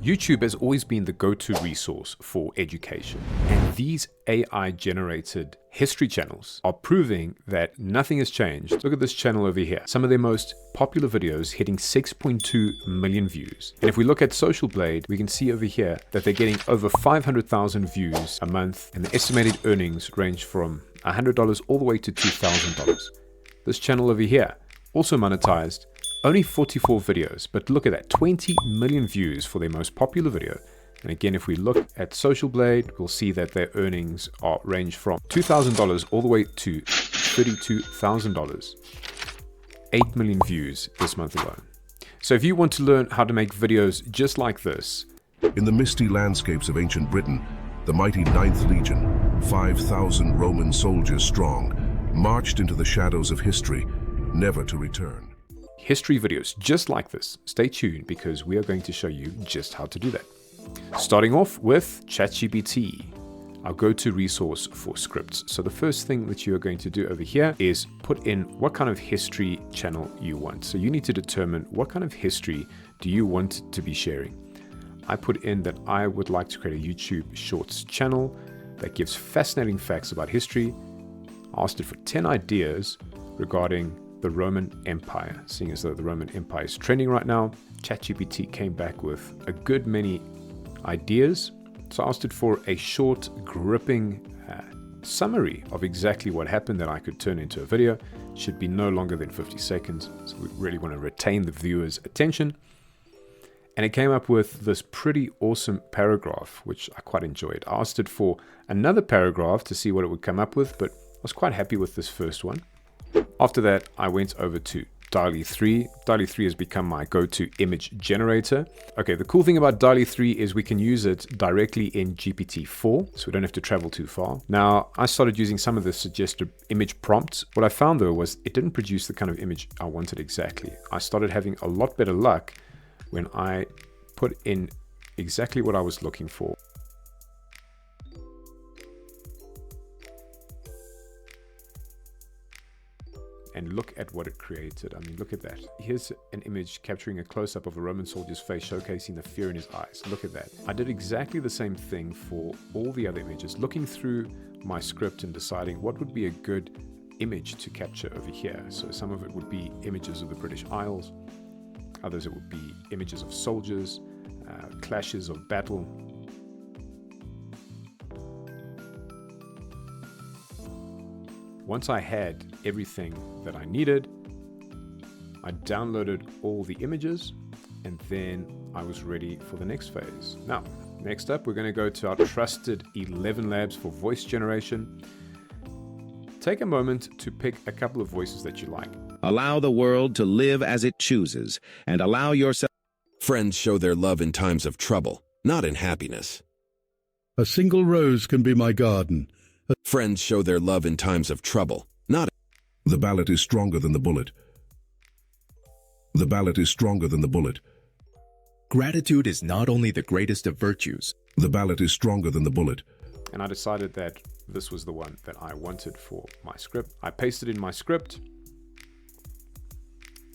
YouTube has always been the go-to resource for education, and these AI-generated history channels are proving that nothing has changed. Look at this channel over here. Some of their most popular videos hitting 6.2 million views. And if we look at Social Blade, we can see over here that they're getting over 500,000 views a month, and the estimated earnings range from $100 all the way to $2,000. This channel over here, also monetized, only 44 videos, but look at that, 20 million views for their most popular video. And again, if we look at Social Blade, we'll see that their earnings range from $2,000 all the way to $32,000. 8 million views this month alone. So if you want to learn how to make videos just like this. In the misty landscapes of ancient Britain, the mighty 9th Legion, 5,000 Roman soldiers strong, marched into the shadows of history, never to return. History videos just like this. Stay tuned because we are going to show you just how to do that. Starting off with ChatGPT, our go-to resource for scripts. So the first thing that you are going to do over here is put in what kind of history channel you want. So you need to determine what kind of history do you want to be sharing. I put in that I would like to create a YouTube Shorts channel that gives fascinating facts about history. I asked it for 10 ideas regarding the Roman Empire, seeing as though the Roman Empire is trending right now. ChatGPT came back with a good many ideas. So I asked it for a short, gripping summary of exactly what happened that I could turn into a video. It should be no longer than 50 seconds. So we really want to retain the viewer's attention. And it came up with this pretty awesome paragraph, which I quite enjoyed. I asked it for another paragraph to see what it would come up with, but I was quite happy with this first one. After that, I went over to DALL-E 3. DALL-E 3 has become my go-to image generator. Okay, the cool thing about DALL-E 3 is we can use it directly in GPT-4, so we don't have to travel too far. Now, I started using some of the suggested image prompts. What I found though was it didn't produce the kind of image I wanted exactly. I started having a lot better luck when I put in exactly what I was looking for. And look at what it created. I mean, look at that. Here's an image capturing a close-up of a Roman soldier's face, showcasing the fear in his eyes. Look at that. I did exactly the same thing for all the other images, looking through my script and deciding what would be a good image to capture over here. So some of it would be images of the British Isles. Others it would be images of soldiers, clashes of battle. Once I had everything that I needed, I downloaded all the images, and then I was ready for the next phase. Now, next up, we're going to go to our trusted 11 Labs for voice generation. Take a moment to pick a couple of voices that you like. Allow the world to live as it chooses, and allow yourself. Friends show their love in times of trouble, not in happiness. A single rose can be my garden. Friends show their love in times of trouble, not. The ballot is stronger than the bullet. The ballot is stronger than the bullet. Gratitude is not only the greatest of virtues. The ballot is stronger than the bullet. And I decided that this was the one that I wanted for my script. I pasted in my script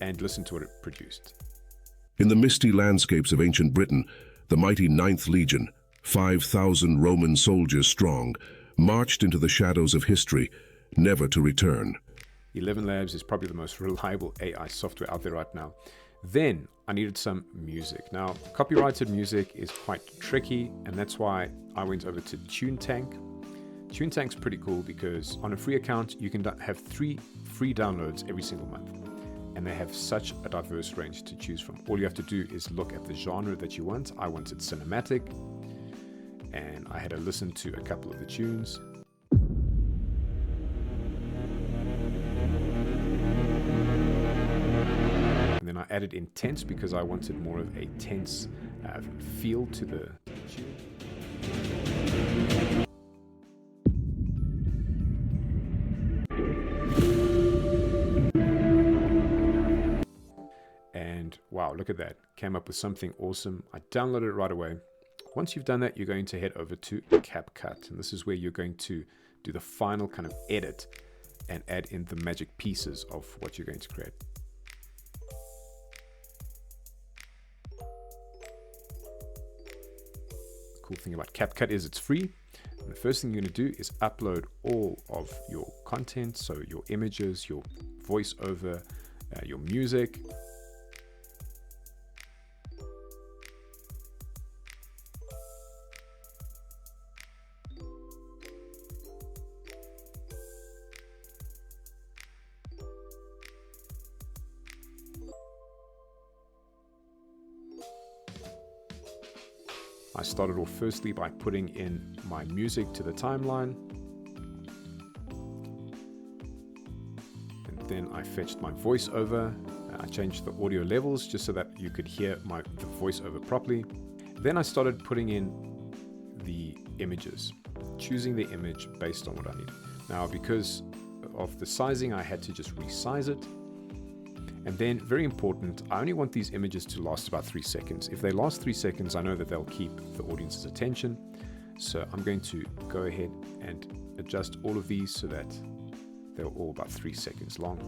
and listened to what it produced. In the misty landscapes of ancient Britain, the mighty 9th Legion, 5,000 Roman soldiers strong, marched into the shadows of history, never to return. 11 Labs is probably the most reliable AI software out there right now. Then I needed some music. Now, copyrighted music is quite tricky, and that's why I went over to TuneTank. TuneTank's pretty cool because on a free account, you can have 3 free downloads every single month. And they have such a diverse range to choose from. All you have to do is look at the genre that you want. I wanted cinematic, and I had to listen to a couple of the tunes. And then I added intense because I wanted more of a tense feel to the tune. And wow, look at that. Came up with something awesome. I downloaded it right away. Once you've done that, you're going to head over to CapCut. And this is where you're going to do the final kind of edit and add in the magic pieces of what you're going to create. cool thing about CapCut is it's free. And the first thing you're going to do is upload all of your content, so your images, your voiceover, your music. I started off firstly by putting in my music to the timeline, and then I fetched my voiceover. I changed the audio levels just so that you could hear the voiceover properly. Then I started putting in the images, choosing the image based on what I need. Now, because of the sizing, I had to just resize it. And then, very important, I only want these images to last about 3 seconds. If they last 3 seconds, I know that they'll keep the audience's attention. So I'm going to go ahead and adjust all of these so that they're all about 3 seconds long.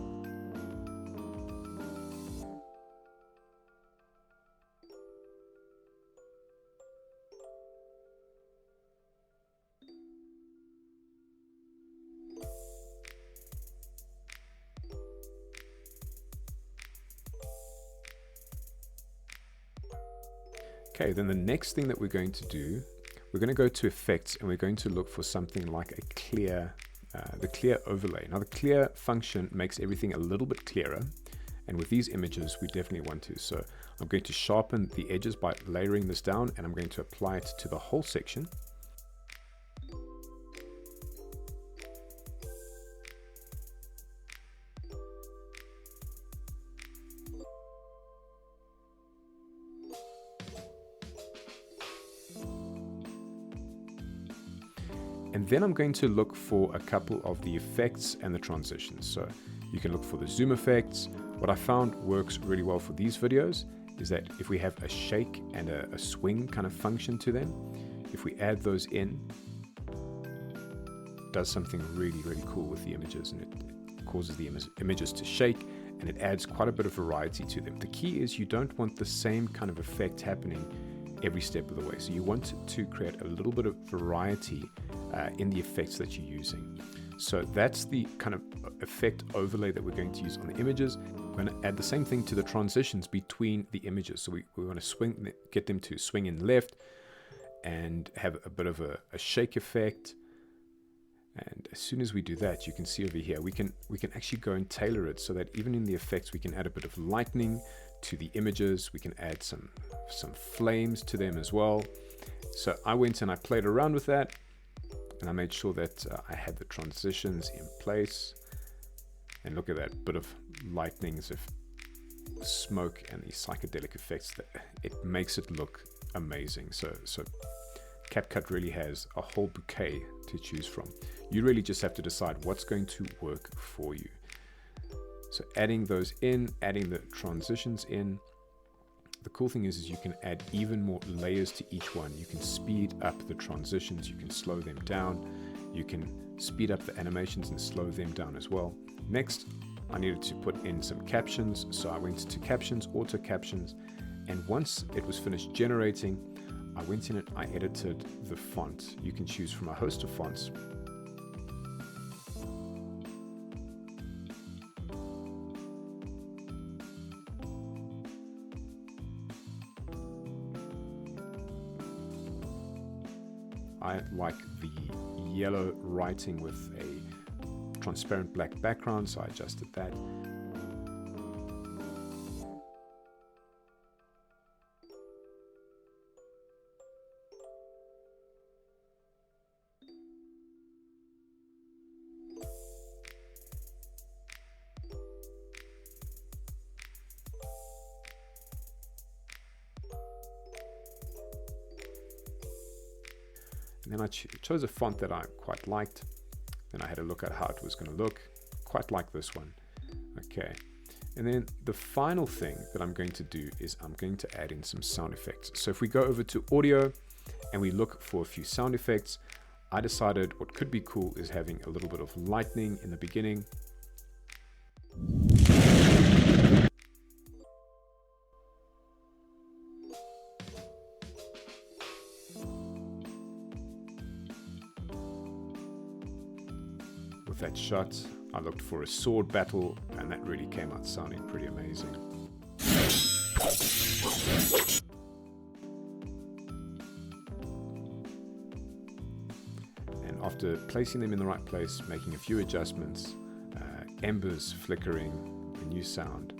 Okay, then the next thing that we're going to do, we're going to go to effects and we're going to look for something like a clear, the clear overlay. Now the clear function makes everything a little bit clearer, and with these images we definitely want to. So I'm going to sharpen the edges by layering this down, and I'm going to apply it to the whole section. And then I'm going to look for a couple of the effects and the transitions. So you can look for the zoom effects. What I found works really well for these videos is that if we have a shake and a swing kind of function to them, if we add those in, it does something really, really cool with the images, and it causes the images to shake, and it adds quite a bit of variety to them. The key is you don't want the same kind of effect happening every step of the way. So you want to create a little bit of variety in the effects that you're using. So that's the kind of effect overlay that we're going to use on the images. We're going to add the same thing to the transitions between the images. So we want to get them to swing in left and have a bit of a shake effect. And as soon as we do that, you can see over here, we can actually go and tailor it so that even in the effects, we can add a bit of lightning to the images. We can add some flames to them as well. So I went and I played around with that, and I made sure that I had the transitions in place. And look at that bit of lightnings of smoke and the psychedelic effects. That it makes it look amazing. So CapCut really has a whole bouquet to choose from. You really just have to decide what's going to work for you. So adding those in, adding the transitions in. The cool thing is you can add even more layers to each one. You can speed up the transitions, you can slow them down, you can speed up the animations and slow them down as well. Next, I needed to put in some captions. So I went to captions, auto captions, and once it was finished generating, I went in and I edited the font. You can choose from a host of fonts. I like the yellow writing with a transparent black background, so I adjusted that. And then I chose a font that I quite liked. Then I had a look at how it was going to look. Quite like this one. Okay. And then the final thing that I'm going to do is I'm going to add in some sound effects. So if we go over to audio and we look for a few sound effects, I decided what could be cool is having a little bit of lightning in the beginning. with that shot. I looked for a sword battle, and that really came out sounding pretty amazing. And after placing them in the right place, making a few adjustments, embers flickering, a new sound.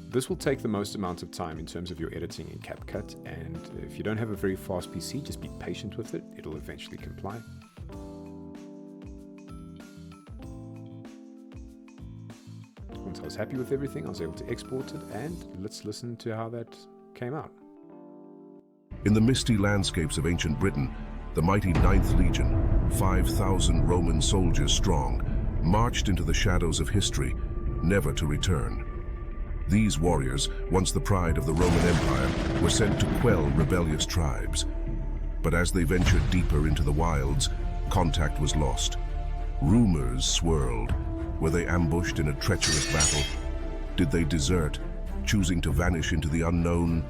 This will take the most amount of time in terms of your editing in CapCut, and if you don't have a very fast PC, just be patient with it. It'll eventually comply. Once I was happy with everything, I was able to export it, and let's listen to how that came out. In the misty landscapes of ancient Britain, the mighty 9th Legion, 5,000 Roman soldiers strong, marched into the shadows of history, never to return. These warriors, once the pride of the Roman Empire, were sent to quell rebellious tribes. But as they ventured deeper into the wilds, contact was lost. Rumors swirled. Were they ambushed in a treacherous battle? Did they desert, choosing to vanish into the unknown?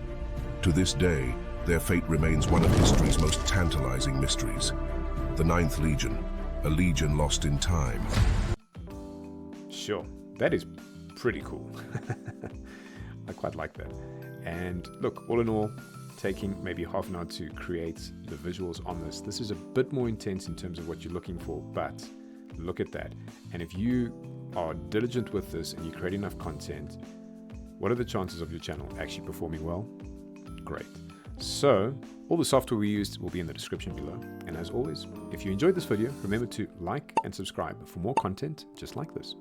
To this day, their fate remains one of history's most tantalizing mysteries. The 9th Legion, a legion lost in time. Sure, that is pretty cool. I quite like that. And look, all in all, taking maybe half an hour to create the visuals on this. This is a bit more intense in terms of what you're looking for, but look at that. And if you are diligent with this and you create enough content, what are the chances of your channel actually performing well? Great. So all the software we used will be in the description below. And as always, if you enjoyed this video, remember to like and subscribe for more content just like this.